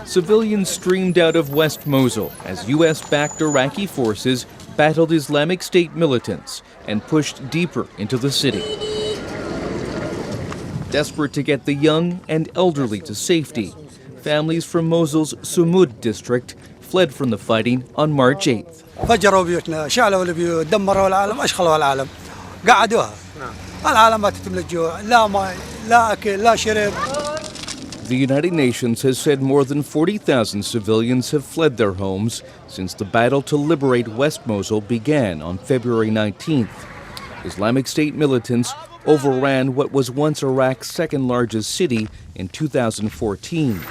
Civilians streamed out of West Mosul as U.S.-backed Iraqi forces battled Islamic State militants and pushed deeper into the city. Desperate to get the young and elderly to safety, families from Mosul's Sumud district fled from the fighting on March 8th. فجروا بيوتنا، شالوا البيوت، دمروا العالم، أشغلوا العالم، قعدوها. العالم ماتت من الجوع، لا ماء، لا أكل، لا شرب. The United Nations has said more than 40,000 civilians have fled their homes since the battle to liberate West Mosul began on February 19th. Islamic State militants overran what was once Iraq's second largest city in 2014.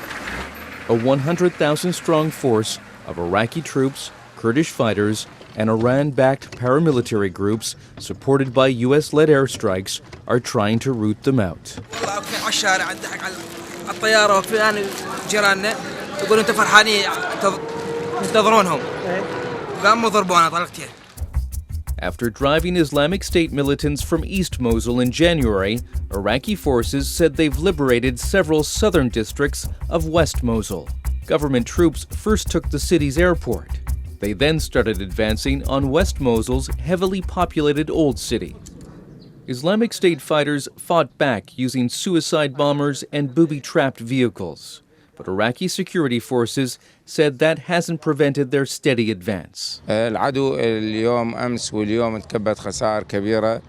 A 100,000-strong force of Iraqi troops, Kurdish fighters, and Iran-backed paramilitary groups supported by U.S.-led airstrikes are trying to root them out. الطيارة وفي جيراننا يقولون انتم فرحانين تنتظرونهم قاموا ضربونا طلقتين. After driving Islamic State militants from East Mosul in January, Iraqi forces said they've liberated several southern districts of West Mosul. Government troops first took the city's airport. They then started advancing on West Mosul's heavily populated old city. Islamic State fighters fought back using suicide bombers and booby-trapped vehicles. But Iraqi security forces said that hasn't prevented their steady advance. العدو اليوم أمس واليوم تكبت خسائر كبيرة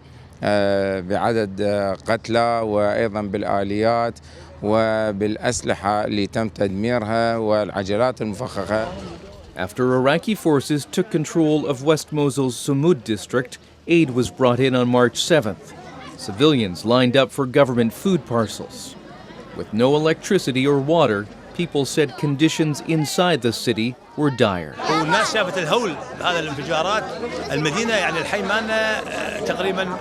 بعدد قتلى وأيضا بالآليات وبالأسلحة اللي تم تدميرها والعجلات المفخخة. After Iraqi forces took control of West Mosul's Sumud district, aid was brought in on March 7th. Civilians lined up for government food parcels. With no electricity or water, people said conditions inside the city were dire. والناس شافت الهول بهذا الانفجارات المدينة يعني الحي مالنا تقريبا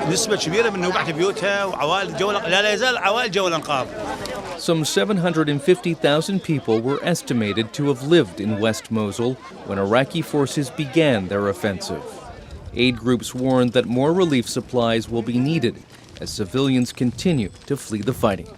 نسبة كبيرة من نوبات بيوتها وعوائل جو لا يزال عوائل جو الانقاذ. Some 750,000 people were estimated to have lived in West Mosul when Iraqi forces began their offensive. Aid groups warned that more relief supplies will be needed as civilians continue to flee the fighting.